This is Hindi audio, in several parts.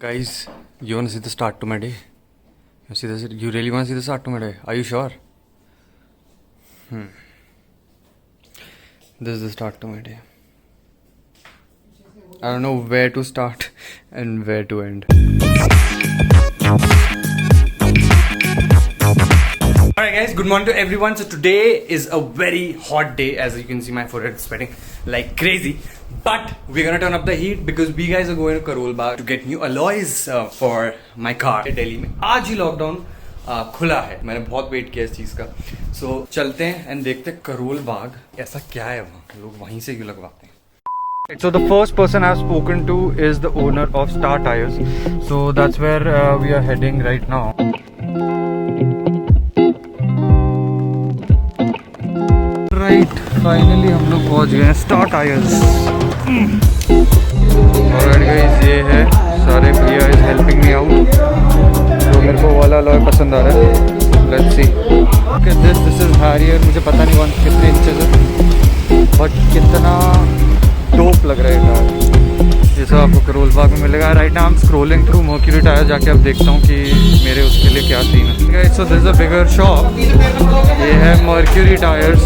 Guys, you want to see the start to my day? You really want to see the start to my day? Are you sure? This is the start to my day. I don't know where to start and where to end. Alright guys, good morning to everyone. So today is a very hot day. As you can see, my forehead is sweating like crazy. But we're gonna turn up the heat because we guys are going to Karol Bagh to get new alloys for my car. Delhi में आज ही लॉकडाउन खुला है. मैंने बहुत वेट किया इस चीज़ का. So चलते हैं एंड देखते हैं करोल बाग ऐसा क्या है वहाँ. लोग वहीं से क्यों लगवाते हैं. So the first person I've spoken to is the owner of Star Tires. So that's where we are heading right now. Right, finally हम लोग पहुँच गए हैं Star Tires. Alright guys, ये है सारे भैया is helping me out. तो मेरे को वाला अलॉय पसंद आ रहा है. Let's see. Okay, this is Harrier. मुझे पता नहीं वन कितने इंचेस है, बट कितना डोप लग रहा है कार. ये सब आपको करोल बाग में मिलेगा. Right now I am scrolling through mercury tyre. जाके अब देखता हूँ कि मेरे उसके लिए क्या सीन है. So this is a bigger shop. ये है मर्क्यूरी टायर्स.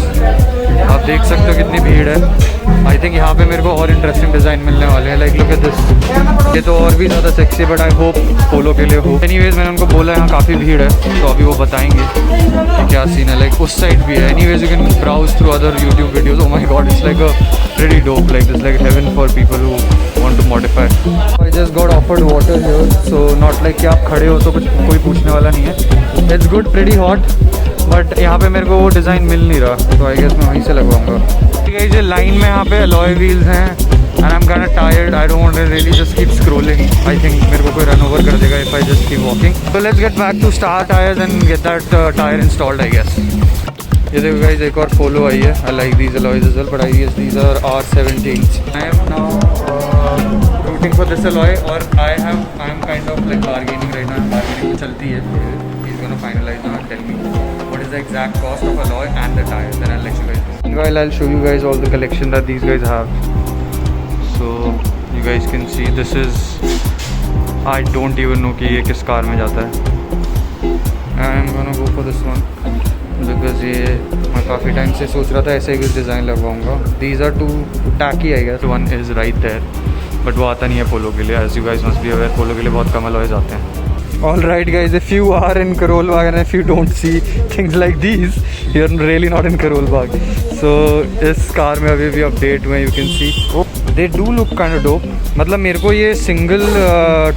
आप देख सकते हो कितनी भीड़ है. आई थिंक यहाँ पे मेरे को और इंटरेस्टिंग डिज़ाइन मिलने वाले हैं. Like look at this. ये तो और भी ज़्यादा सेक्सी, बट आई होप पोलो के लिए हो. एनीवेज मैंने उनको बोला यहाँ काफ़ी भीड़ है, तो अभी वो बताएंगे कि क्या सीन है. लाइक उस साइड भी है. Anyways you can browse through other YouTube videos. Oh my god, it's like a pretty dope. Like this like heaven for people who want to modify. I just got offered water here, so not like कि आप खड़े हो तो कुछ कोई पूछने वाला नहीं है. It's good, pretty hot, but यहाँ पे मेरे को वो डिज़ाइन मिल नहीं रहा, तो I guess मैं वहीं से लगवाऊंगा. ठीक है, ये लाइन में यहाँ पे alloy wheels हैं, and I'm kind of tired. I don't want to really just keep scrolling. I think मेरे को कोई run over कर देगा if I just keep walking. So let's get back to Star Tires and get that tire installed, I guess. ये देखो guys, एक और Polo आई है. I like these alloys as well, but I guess these are R17s. I am now rooting for this alloy, और I am kind of like bargaining right now. Bargaining चलती है. He's gonna finalize now and tell me what is the exact cost of alloy and the tire. Then I'll let you guys know. Meanwhile, I'll show you guys all the collection that these guys have. So you guys can see this is. I don't even know कि ये किस कार में जाता है. I'm gonna go for this one. Because ये मैं काफ़ी टाइम से सोच रहा था ऐसे ही कुछ डिज़ाइन लगवाऊंगा. These are too tacky I guess. One is right there, but वो आता नहीं है पोलो के लिए. As you guys must be aware, polo के लिए बहुत कम अलॉयज आते हैं. All right guys, if you are in Karol Bagh and if you don't see things like these, you are really not in Karol Bagh. So इस कार में अभी भी अपडेट हुए. You can C they do look kind of dope. मतलब मेरे को ये सिंगल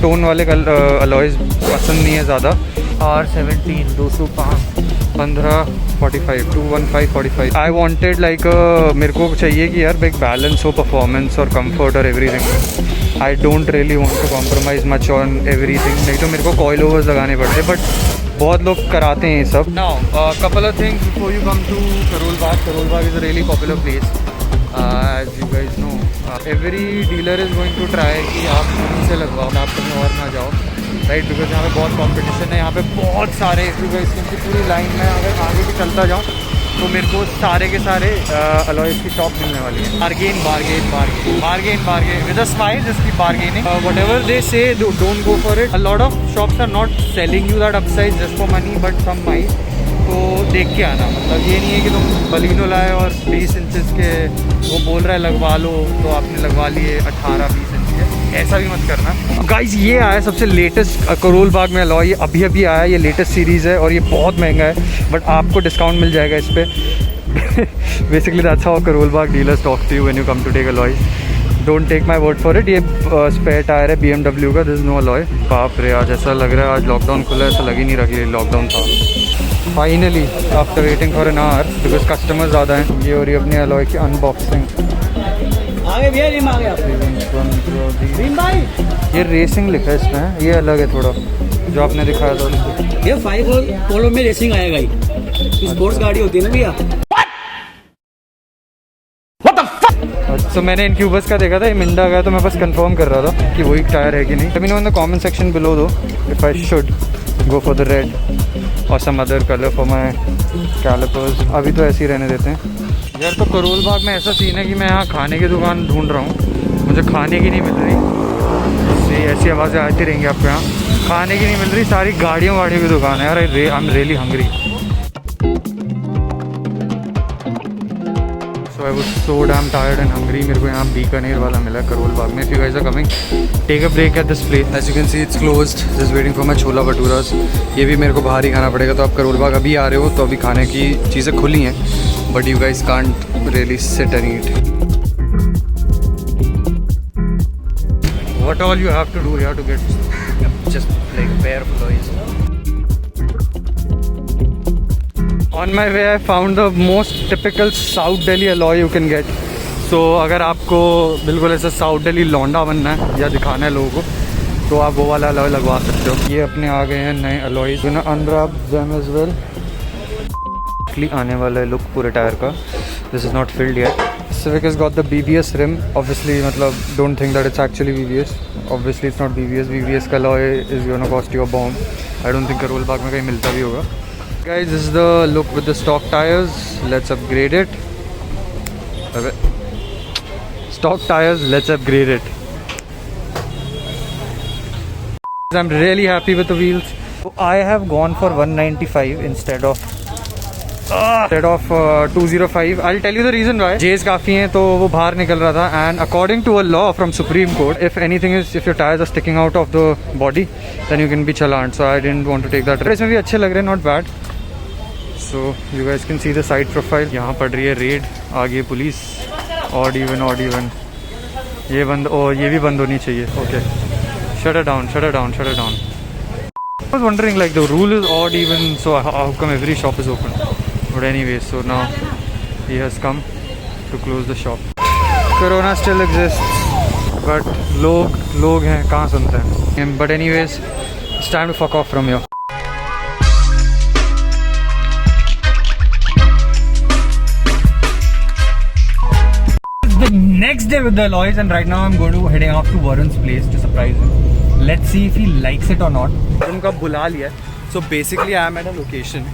टोन वाले अलॉयज पसंद नहीं है ज़्यादा. R17 205 1545 21545. आई वॉन्टेड लाइक मेरे को चाहिए कि यार एक बैलेंस हो परफॉर्मेंस और कंफर्ट और everything. I don't really want to compromise much on everything. नहीं तो मेरे को कॉइल ओवर्स लगाने पड़ते, बट बहुत लोग कराते हैं ये सब. Now couple of things before you come to Karol Bagh. Karol Bagh is a really popular place. As you guys know, every dealer is going to try कि आप कहीं से लगवाओ, आप कहीं और ना जाओ. राइट, बिकॉज यहाँ पे बहुत कंपटीशन है. यहाँ पे बहुत सारे इसकी पूरी लाइन में अगर आगे भी चलता जाऊँ तो मेरे को सारे के सारे अलॉयज की शॉप मिलने वाली है. Bargain bargain bargain bargain bargain with a smile. जिसकी bargaining whatever they say don't go for it. A lot of shops are not selling you that upsize just for money but from mind. तो देख के आना. मतलब ये नहीं है कि तुम बलिनो लाए और 20 इंचज़ के वो बोल रहा है लगवा लो तो आपने लगवा लिए 18-20 इंच के. ऐसा भी मत करना. गाइज, ये आया सबसे लेटेस्ट करोल बाग में अलॉय. ये अभी अभी आया. ये लेटेस्ट सीरीज़ है और ये बहुत महंगा है, बट आपको डिस्काउंट मिल जाएगा इस पर. Basically that's how Karol Bagh dealers talk to you when you come to take alloy. Don't take my word for it. ये स्पेयर टायर है BMW का. This is no alloy. बाप रे, आज ऐसा लग रहा है आज लॉकडाउन खुला है. ऐसा लग ही नहीं रहा कि लॉकडाउन था. Finally after waiting for an hour because customer ज़्यादा हैं. ये और ये अपने अलॉय की अनबॉक्सिंग. आगे भैया रिम आ गया. रिम भाई, ये रेसिंग लिखा है इसमें. ये अलग है थोड़ा जो आपने दिखाया था. ये 5 और पोलो में रेसिंग आएगा ही. स्पोर्ट्स गाड़ी होती है ना भैया. तो मैंने इनक्यूबस का देखा था. ये मिंडा गया तो मैं बस कंफर्म कर रहा था कि वही टायर है कि नहीं. Let me know in the comment section below do if I should go for the red or some other colour for my calipers. अभी तो ऐसे ही रहने देते हैं यार. तो करोल बाग में ऐसा सीन है कि मैं यहाँ खाने की दुकान ढूंढ रहा हूँ. मुझे खाने की नहीं मिल रही. सी ऐसी आवाज़ें आती रहेंगी आपको यहाँ। खाने की नहीं मिल रही, सारी गाड़ियों की दुकान है यार। I am really hungry. So I was so damn tired and hungry. मेरे को यहाँ बीकानेर वाला मिला करोल बाग में। If you guys are coming, take a break at this place. As you can see it's closed, just waiting for my chole bhaturas. ये भी मेरे को बाहर ही खाना पड़ेगा। तो आप करोल बाग अभी आ रहे हो तो अभी खाने की चीज़ें खुली हैं, but you guys can't really sit and eat. What all you have to do here to get just like a pair of toys. On my way I found the most typical South Delhi alloy you can get. So अगर आपको बिल्कुल ऐसा South Delhi लौंडा बनना है या दिखाना है लोगों को तो आप वो वाला alloy लगवा सकते हो। ये अपने आ गए हैं नए alloys, unwrap them as well. आने वाला है लुक पूरे टायर का। This is not filled yet. Civic has got the BBS rim. Obviously, मतलब don't think that it's actually BBS. Obviously, it's not BBS. BBS का alloy is gonna cost you a bomb. I don't think Karol Bagh में कहीं मिलता भी होगा। Guys, this is the look with the stock tires. Let's upgrade it. Okay. Stock tires. Let's upgrade it. I'm really happy with the wheels. I have gone for 195 instead of 205. I'll tell you the reason why. J's काफ़ी हैं तो वो बाहर निकल रहा था, and according to a law from Supreme Court, if anything is, if your tires are sticking out of the body, then you can be challaned. So I didn't want to take that. इसमें भी अच्छे लग रहे हैं, not bad. So you guys can see the side profile. यहाँ पड़ रही है रेड, आगे पुलिस, odd even. ये बंद, ये भी बंद होनी चाहिए. Okay. Shut it down. I was wondering, like, the rule is odd even, so how come every shop is open? But anyway, so now he has come to close the shop. Corona still exists, but लोग हैं, कहाँ सुनते हैं. But anyways, it's time to fuck off from here. The next day with the alloys, and right now I'm going to heading off to Varun's place to surprise him. Let's see if he likes it or not. Varun का बुला लिया. So basically I am at a location,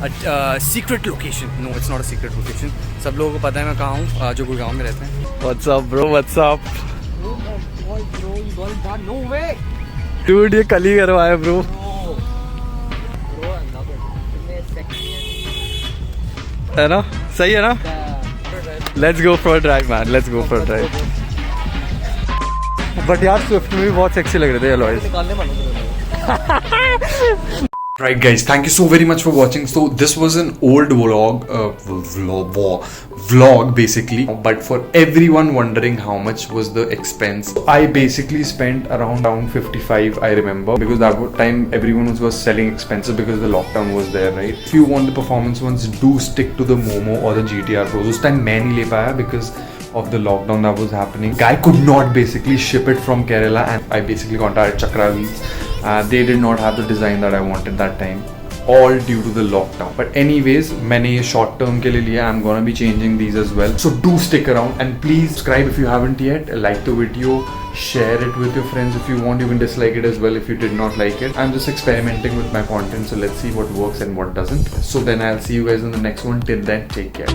a secret location. No, it's not a secret location. सब लोगों को पता है मैं कहाँ हूँ, जो गुड़गांव में रहते हैं. What's up bro? What's up? No way. Dude, ये कल ही करवाया bro. है ना? सही है ना? Let's go for a drive, man. Let's go for a drive. But यार स्विफ्ट में भी बहुत सेक्सी लग रहे थे alloys. Right guys, thank you so very much for watching. So this was an old vlog basically, but for everyone wondering how much was the expense, I basically spent around 55, I remember, because that time everyone was selling expensive because the lockdown was there, right? If you want the performance ones, do stick to the Momo or the GTR Pro. This time मैं नहीं ले पाया because of the lockdown that was happening. I could not basically ship it from Kerala, and I basically contacted Chakra Wheels. They did not have the design that I wanted that time, all due to the lockdown. But anyways, मैंने ये short term के लिए लिया. I'm gonna be changing these as well. So do stick around and please subscribe if you haven't yet. Like the video, share it with your friends if you want. You can dislike it as well if you did not like it. I'm just experimenting with my content, so let's see what works and what doesn't. So then I'll see you guys in the next one. Till then, take care.